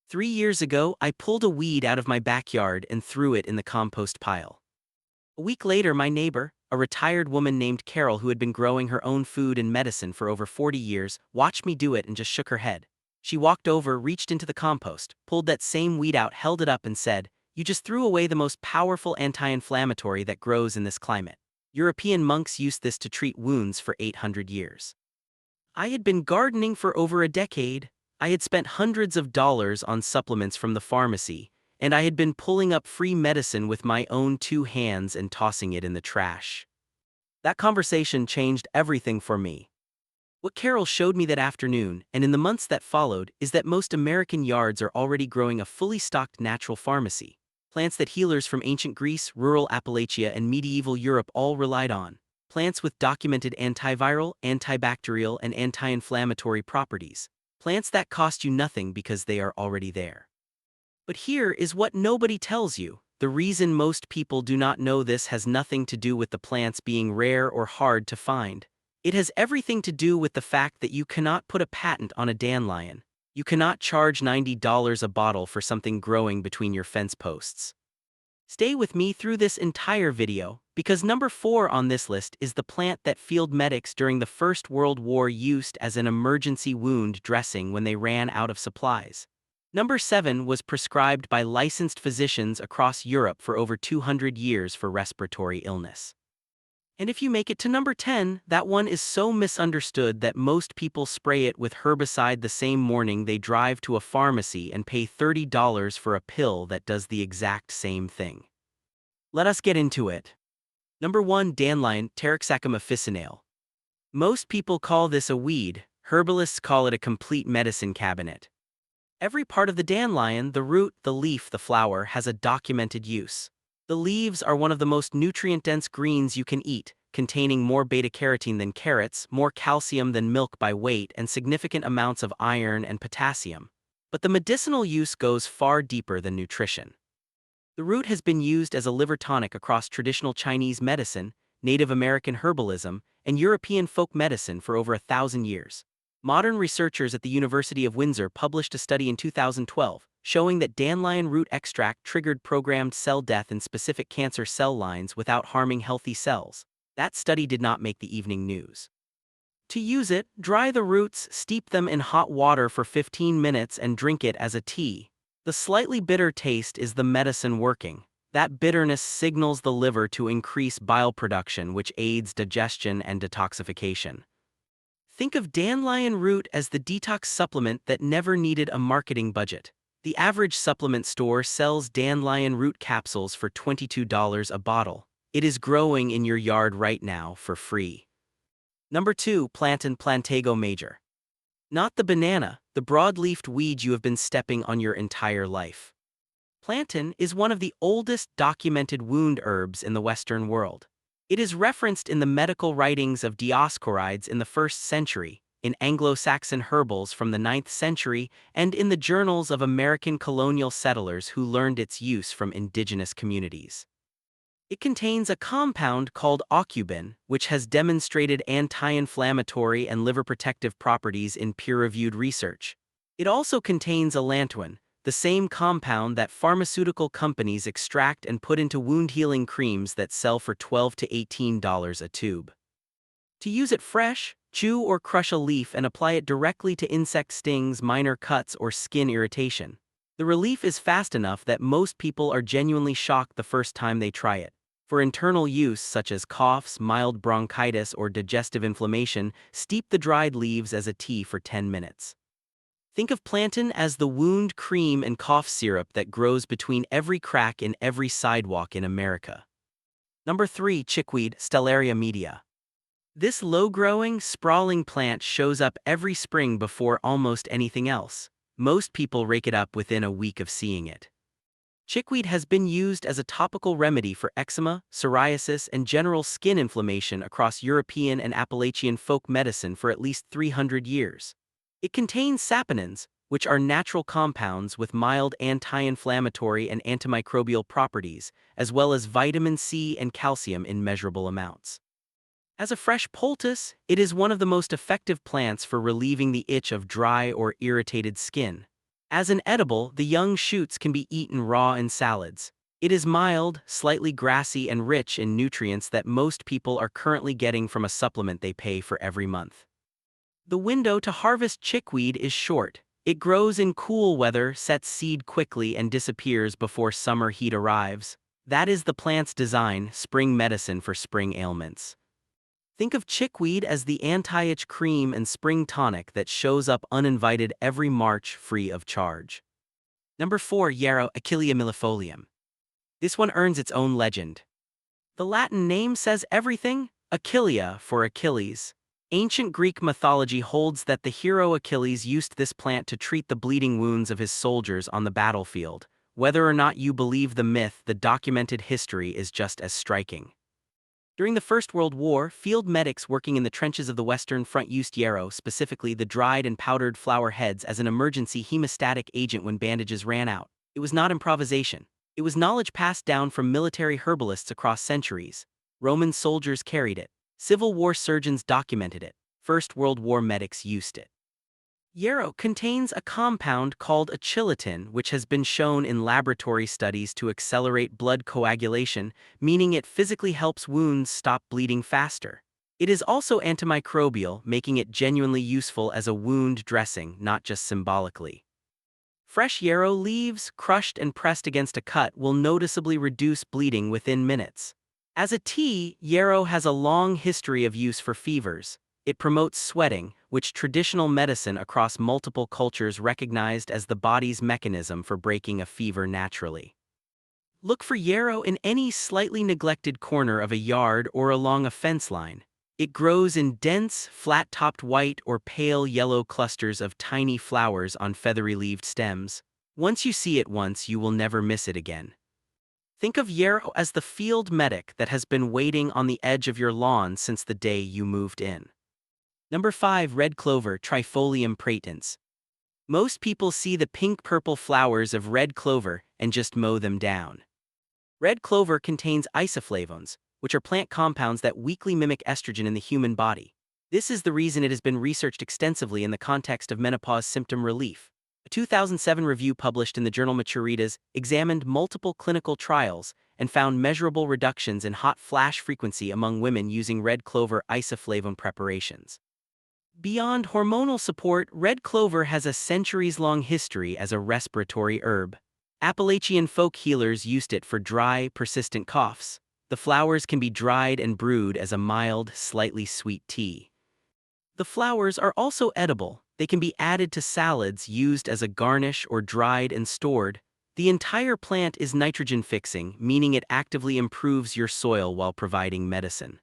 3 years ago, I pulled a weed out of my backyard and threw it in the compost pile. A week later, my neighbor, a retired woman named Carol who had been growing her own food and medicine for over 40 years, watched me do it and just shook her head. She walked over, reached into the compost, pulled that same weed out, held it up and said, "You just threw away the most powerful anti-inflammatory that grows in this climate. European monks used this to treat wounds for 800 years." I had been gardening for over a decade. I had spent hundreds of dollars on supplements from the pharmacy, and I had been pulling up free medicine with my own two hands and tossing it in the trash. That conversation changed everything for me. What Carol showed me that afternoon, and in the months that followed, is that most American yards are already growing a fully stocked natural pharmacy. Plants that healers from ancient Greece, rural Appalachia, and medieval Europe all relied on. Plants with documented antiviral, antibacterial, and anti-inflammatory properties. Plants that cost you nothing because they are already there. But here is what nobody tells you. The reason most people do not know this has nothing to do with the plants being rare or hard to find. It has everything to do with the fact that you cannot put a patent on a dandelion. You cannot charge $90 a bottle for something growing between your fence posts. Stay with me through this entire video, because number 4 on this list is the plant that field medics during the First World War used as an emergency wound dressing when they ran out of supplies. Number 7 was prescribed by licensed physicians across Europe for over 200 years for respiratory illness. And if you make it to number 10, that one is so misunderstood that most people spray it with herbicide the same morning they drive to a pharmacy and pay $30 for a pill that does the exact same thing. Let us get into it. Number 1, dandelion, Pteroxacum officinale. Most people call this a weed. Herbalists call it a complete medicine cabinet. Every part of the dandelion, the root, the leaf, the flower, has a documented use. The leaves are one of the most nutrient-dense greens you can eat, containing more beta-carotene than carrots, more calcium than milk by weight, and significant amounts of iron and potassium. But the medicinal use goes far deeper than nutrition. The root has been used as a liver tonic across traditional Chinese medicine, Native American herbalism, and European folk medicine for over 1,000 years. Modern researchers at the University of Windsor published a study in 2012 showing that dandelion root extract triggered programmed cell death in specific cancer cell lines without harming healthy cells. That study did not make the evening news. To use it, dry the roots, steep them in hot water for 15 minutes and drink it as a tea. The slightly bitter taste is the medicine working. That bitterness signals the liver to increase bile production, which aids digestion and detoxification. Think of dandelion root as the detox supplement that never needed a marketing budget. The average supplement store sells dandelion root capsules for $22 a bottle. It is growing in your yard right now for free. Number 2, plantain, Plantago major. Not the banana, the broad-leafed weed you have been stepping on your entire life. Plantain is one of the oldest documented wound herbs in the Western world. It is referenced in the medical writings of Dioscorides in the 1st century, in Anglo-Saxon herbals from the 9th century, and in the journals of American colonial settlers who learned its use from indigenous communities. It contains a compound called aucubin, which has demonstrated anti-inflammatory and liver protective properties in peer-reviewed research. It also contains allantoin, the same compound that pharmaceutical companies extract and put into wound-healing creams that sell for $12 to $18 a tube. To use it fresh, chew or crush a leaf and apply it directly to insect stings, minor cuts, or skin irritation. The relief is fast enough that most people are genuinely shocked the first time they try it. For internal use such as coughs, mild bronchitis, or digestive inflammation, steep the dried leaves as a tea for 10 minutes. Think of plantain as the wound cream and cough syrup that grows between every crack in every sidewalk in America. Number 3, chickweed, Stellaria media. This low-growing, sprawling plant shows up every spring before almost anything else. Most people rake it up within a week of seeing it. Chickweed has been used as a topical remedy for eczema, psoriasis, and general skin inflammation across European and Appalachian folk medicine for at least 300 years. It contains saponins, which are natural compounds with mild anti-inflammatory and antimicrobial properties, as well as vitamin C and calcium in measurable amounts. As a fresh poultice, it is one of the most effective plants for relieving the itch of dry or irritated skin. As an edible, the young shoots can be eaten raw in salads. It is mild, slightly grassy, and rich in nutrients that most people are currently getting from a supplement they pay for every month. The window to harvest chickweed is short. It grows in cool weather, sets seed quickly, and disappears before summer heat arrives. That is the plant's design: spring medicine for spring ailments. Think of chickweed as the anti-itch cream and spring tonic that shows up uninvited every March free of charge. Number 4. Yarrow, Achillea millefolium. This one earns its own legend. The Latin name says everything: Achillea for Achilles. Ancient Greek mythology holds that the hero Achilles used this plant to treat the bleeding wounds of his soldiers on the battlefield. Whether or not you believe the myth, the documented history is just as striking. During the First World War, field medics working in the trenches of the Western Front used yarrow, specifically the dried and powdered flower heads, as an emergency hemostatic agent when bandages ran out. It was not improvisation. It was knowledge passed down from military herbalists across centuries. Roman soldiers carried it. Civil War surgeons documented it. First World War medics used it. Yarrow contains a compound called achillotin, which has been shown in laboratory studies to accelerate blood coagulation, meaning it physically helps wounds stop bleeding faster. It is also antimicrobial, making it genuinely useful as a wound dressing, not just symbolically. Fresh yarrow leaves, crushed and pressed against a cut, will noticeably reduce bleeding within minutes. As a tea, yarrow has a long history of use for fevers. It promotes sweating, which traditional medicine across multiple cultures recognized as the body's mechanism for breaking a fever naturally. Look for yarrow in any slightly neglected corner of a yard or along a fence line. It grows in dense, flat-topped white or pale yellow clusters of tiny flowers on feathery-leaved stems. Once you see it once, you will never miss it again. Think of yarrow as the field medic that has been waiting on the edge of your lawn since the day you moved in. Number 5. Red clover, Trifolium pratense. Most people see the pink-purple flowers of red clover and just mow them down. Red clover contains isoflavones, which are plant compounds that weakly mimic estrogen in the human body. This is the reason it has been researched extensively in the context of menopause symptom relief. A 2007 review published in the journal Maturitas examined multiple clinical trials and found measurable reductions in hot flash frequency among women using red clover isoflavone preparations. Beyond hormonal support, red clover has a centuries-long history as a respiratory herb. Appalachian folk healers used it for dry, persistent coughs. The flowers can be dried and brewed as a mild, slightly sweet tea. The flowers are also edible. They can be added to salads, used as a garnish, or dried and stored. The entire plant is nitrogen-fixing, meaning it actively improves your soil while providing medicine.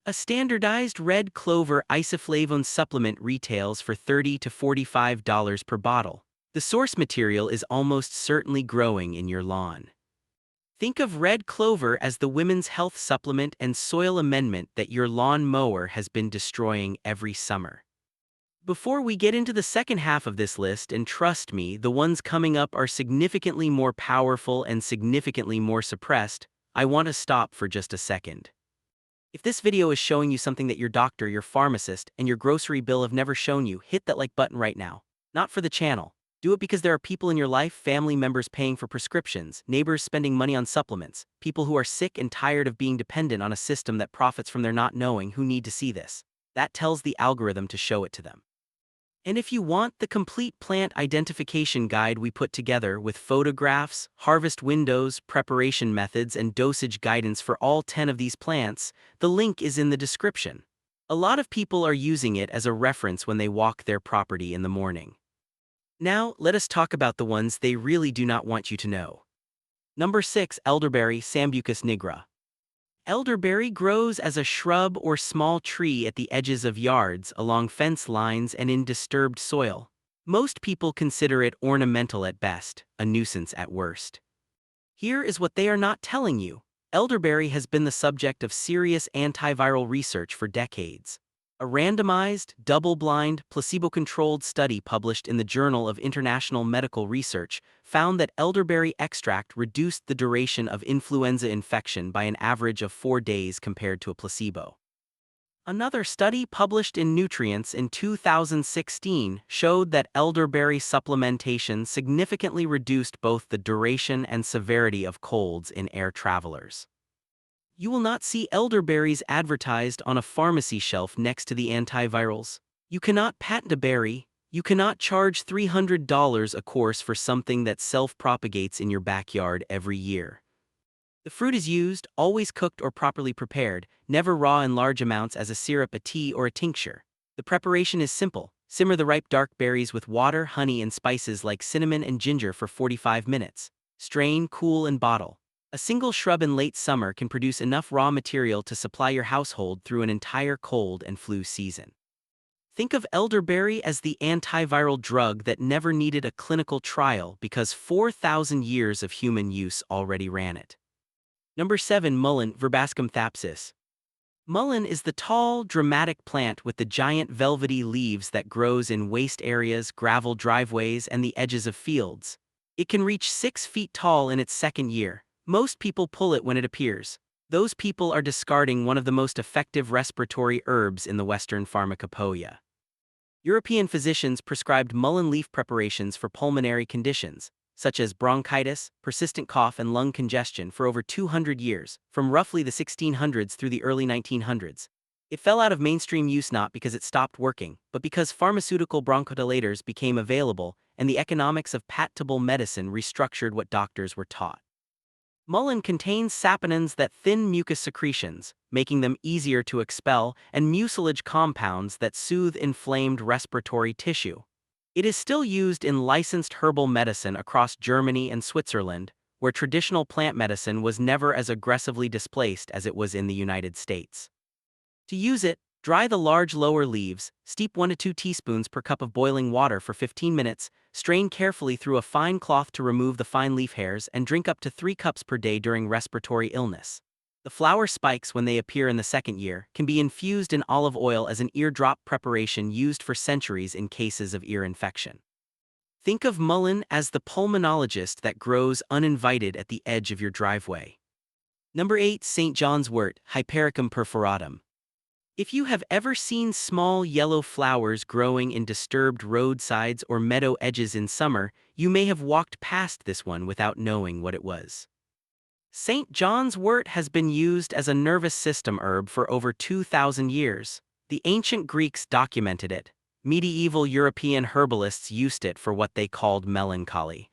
A standardized red clover isoflavone supplement retails for $30 to $45 per bottle. The source material is almost certainly growing in your lawn. Think of red clover as the women's health supplement and soil amendment that your lawn mower has been destroying every summer. Before we get into the second half of this list, and trust me, the ones coming up are significantly more powerful and significantly more suppressed, I want to stop for just a second. If this video is showing you something that your doctor, your pharmacist, and your grocery bill have never shown you, hit that like button right now. Not for the channel. Do it because there are people in your life, family members paying for prescriptions, neighbors spending money on supplements, people who are sick and tired of being dependent on a system that profits from their not knowing, who need to see this. That tells the algorithm to show it to them. And if you want the complete plant identification guide we put together with photographs, harvest windows, preparation methods, and dosage guidance for all 10 of these plants, the link is in the description. A lot of people are using it as a reference when they walk their property in the morning. Now, let us talk about the ones they really do not want you to know. Number 6. Elderberry, Sambucus nigra. Elderberry grows as a shrub or small tree at the edges of yards, along fence lines, and in disturbed soil. Most people consider it ornamental at best, a nuisance at worst. Here is what they are not telling you. Elderberry has been the subject of serious antiviral research for decades. A randomized, double-blind, placebo-controlled study published in the Journal of International Medical Research found that elderberry extract reduced the duration of influenza infection by an average of 4 days compared to a placebo. Another study published in Nutrients in 2016 showed that elderberry supplementation significantly reduced both the duration and severity of colds in air travelers. You will not see elderberries advertised on a pharmacy shelf next to the antivirals. You cannot patent a berry. You cannot charge $300 a course for something that self-propagates in your backyard every year. The fruit is used, always cooked or properly prepared, never raw in large amounts as a syrup, a tea, or a tincture. The preparation is simple. Simmer the ripe dark berries with water, honey, and spices like cinnamon and ginger for 45 minutes. Strain, cool, and bottle. A single shrub in late summer can produce enough raw material to supply your household through an entire cold and flu season. Think of elderberry as the antiviral drug that never needed a clinical trial because 4,000 years of human use already ran it. Number 7. Mullein, Verbascum thapsus. Mullein is the tall, dramatic plant with the giant velvety leaves that grows in waste areas, gravel driveways, and the edges of fields. It can reach 6 feet tall in its second year. Most people pull it when it appears. Those people are discarding one of the most effective respiratory herbs in the Western pharmacopoeia. European physicians prescribed mullein leaf preparations for pulmonary conditions, such as bronchitis, persistent cough, and lung congestion for over 200 years, from roughly the 1600s through the early 1900s. It fell out of mainstream use not because it stopped working, but because pharmaceutical bronchodilators became available and the economics of patentable medicine restructured what doctors were taught. Mullein contains saponins that thin mucus secretions, making them easier to expel, and mucilage compounds that soothe inflamed respiratory tissue. It is still used in licensed herbal medicine across Germany and Switzerland, where traditional plant medicine was never as aggressively displaced as it was in the United States. To use it, dry the large lower leaves, steep 1 to 2 teaspoons per cup of boiling water for 15 minutes, strain carefully through a fine cloth to remove the fine leaf hairs, and drink up to 3 cups per day during respiratory illness. The flower spikes, when they appear in the second year, can be infused in olive oil as an eardrop preparation used for centuries in cases of ear infection. Think of mullein as the pulmonologist that grows uninvited at the edge of your driveway. Number 8. St. John's wort, Hypericum perforatum. If you have ever seen small yellow flowers growing in disturbed roadsides or meadow edges in summer, you may have walked past this one without knowing what it was. St. John's wort has been used as a nervous system herb for over 2,000 years. The ancient Greeks documented it. Medieval European herbalists used it for what they called melancholy.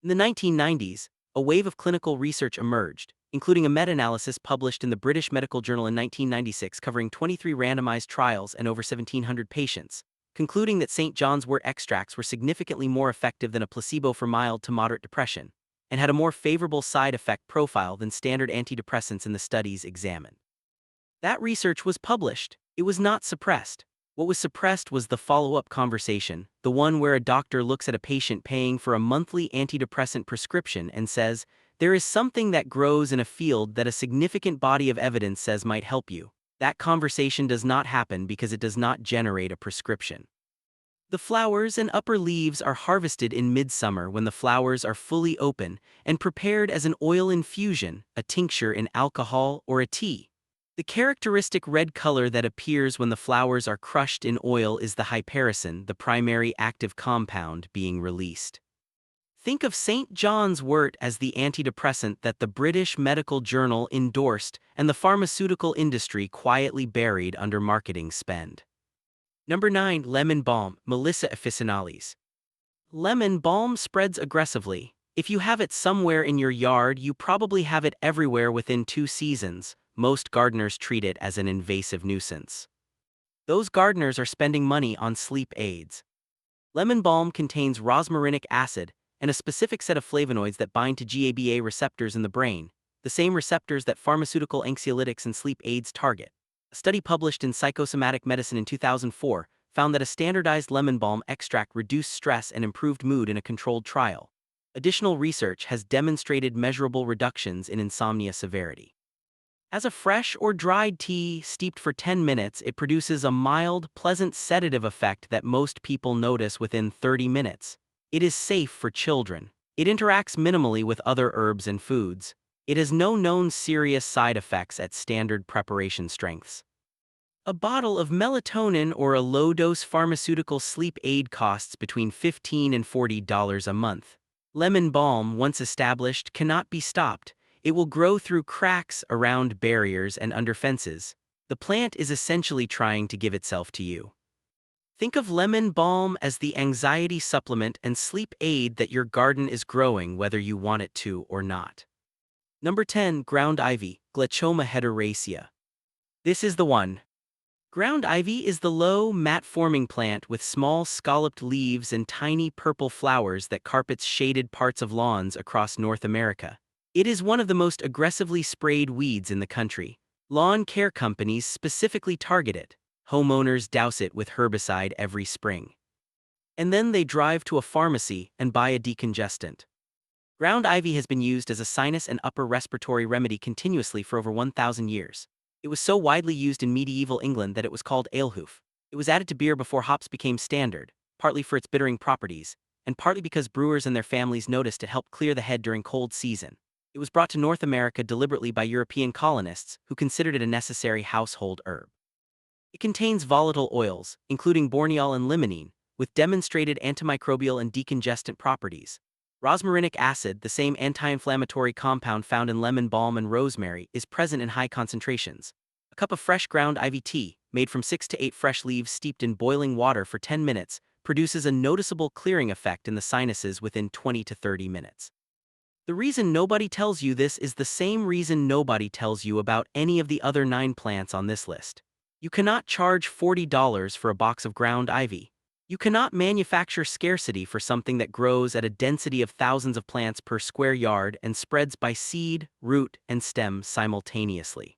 In the 1990s, a wave of clinical research emerged, including a meta-analysis published in the British Medical Journal in 1996 covering 23 randomized trials and over 1,700 patients, concluding that St. John's wort extracts were significantly more effective than a placebo for mild to moderate depression, and had a more favorable side effect profile than standard antidepressants in the studies examined. That research was published. It was not suppressed. What was suppressed was the follow-up conversation, the one where a doctor looks at a patient paying for a monthly antidepressant prescription and says, "There is something that grows in a field that a significant body of evidence says might help you." That conversation does not happen because it does not generate a prescription. The flowers and upper leaves are harvested in midsummer when the flowers are fully open and prepared as an oil infusion, a tincture in alcohol, or a tea. The characteristic red color that appears when the flowers are crushed in oil is the hypericin, the primary active compound being released. Think of St. John's wort as the antidepressant that the British Medical Journal endorsed and the pharmaceutical industry quietly buried under marketing spend. Number 9. Lemon balm, Melissa officinalis. Lemon balm spreads aggressively. If you have it somewhere in your yard, you probably have it everywhere within 2 seasons. Most gardeners treat it as an invasive nuisance. Those gardeners are spending money on sleep aids. Lemon balm contains rosmarinic acid and a specific set of flavonoids that bind to GABA receptors in the brain, the same receptors that pharmaceutical anxiolytics and sleep aids target. A study published in Psychosomatic Medicine in 2004 found that a standardized lemon balm extract reduced stress and improved mood in a controlled trial. Additional research has demonstrated measurable reductions in insomnia severity. As a fresh or dried tea steeped for 10 minutes, it produces a mild, pleasant sedative effect that most people notice within 30 minutes. It is safe for children. It interacts minimally with other herbs and foods. It has no known serious side effects at standard preparation strengths. A bottle of melatonin or a low-dose pharmaceutical sleep aid costs between $15 and $40 a month. Lemon balm, once established, cannot be stopped. It will grow through cracks, around barriers, and under fences. The plant is essentially trying to give itself to you. Think of lemon balm as the anxiety supplement and sleep aid that your garden is growing whether you want it to or not. Number 10. Ground ivy, Glechoma heteracea. This is the one. Ground ivy is the low, mat-forming plant with small scalloped leaves and tiny purple flowers that carpets shaded parts of lawns across North America. It is one of the most aggressively sprayed weeds in the country. Lawn care companies specifically target it. Homeowners douse it with herbicide every spring. And then they drive to a pharmacy and buy a decongestant. Ground ivy has been used as a sinus and upper respiratory remedy continuously for over 1,000 years. It was so widely used in medieval England that it was called alehoof. It was added to beer before hops became standard, partly for its bittering properties, and partly because brewers and their families noticed it helped clear the head during cold season. It was brought to North America deliberately by European colonists who considered it a necessary household herb. It contains volatile oils, including borneol and limonene, with demonstrated antimicrobial and decongestant properties. Rosmarinic acid, the same anti-inflammatory compound found in lemon balm and rosemary, is present in high concentrations. A cup of fresh ground ivy tea, made from 6 to 8 fresh leaves steeped in boiling water for 10 minutes, produces a noticeable clearing effect in the sinuses within 20 to 30 minutes. The reason nobody tells you this is the same reason nobody tells you about any of the other 9 plants on this list. You cannot charge $40 for a box of ground ivy. You cannot manufacture scarcity for something that grows at a density of thousands of plants per square yard and spreads by seed, root, and stem simultaneously.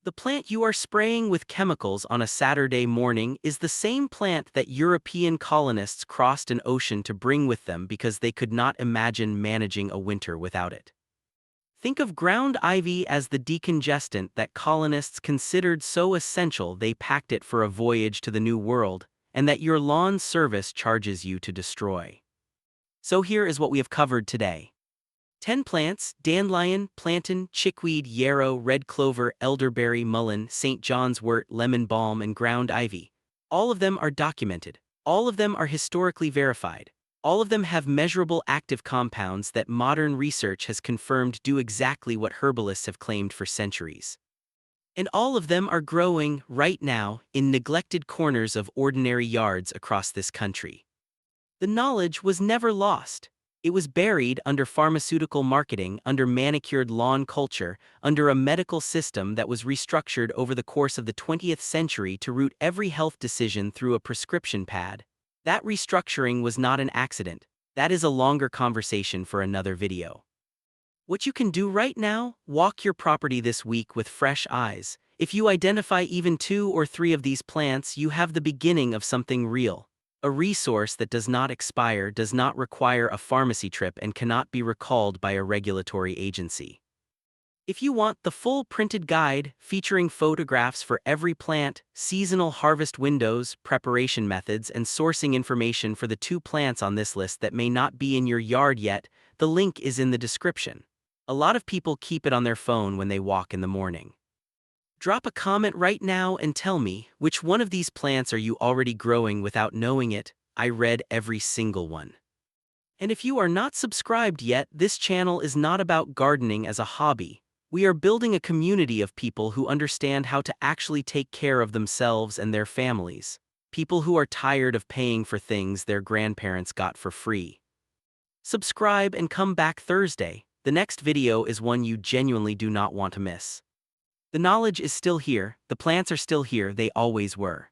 The plant you are spraying with chemicals on a Saturday morning is the same plant that European colonists crossed an ocean to bring with them because they could not imagine managing a winter without it. Think of ground ivy as the decongestant that colonists considered so essential they packed it for a voyage to the New World, and that your lawn service charges you to destroy. So here is what we have covered today. 10 plants: dandelion, plantain, chickweed, yarrow, red clover, elderberry, mullein, St. John's wort, lemon balm, and ground ivy. All of them are documented. All of them are historically verified. All of them have measurable active compounds that modern research has confirmed do exactly what herbalists have claimed for centuries. And all of them are growing, right now, in neglected corners of ordinary yards across this country. The knowledge was never lost. It was buried under pharmaceutical marketing, under manicured lawn culture, under a medical system that was restructured over the course of the 20th century to route every health decision through a prescription pad. That restructuring was not an accident. That is a longer conversation for another video. What you can do right now: walk your property this week with fresh eyes. If you identify even 2 or 3 of these plants, you have the beginning of something real. A resource that does not expire, does not require a pharmacy trip, and cannot be recalled by a regulatory agency. If you want the full printed guide, featuring photographs for every plant, seasonal harvest windows, preparation methods, and sourcing information for the 2 plants on this list that may not be in your yard yet, the link is in the description. A lot of people keep it on their phone when they walk in the morning. Drop a comment right now and tell me, which one of these plants are you already growing without knowing it? I read every single one. And if you are not subscribed yet, this channel is not about gardening as a hobby. We are building a community of people who understand how to actually take care of themselves and their families. People who are tired of paying for things their grandparents got for free. Subscribe and come back Thursday. The next video is one you genuinely do not want to miss. The knowledge is still here, the plants are still here, they always were.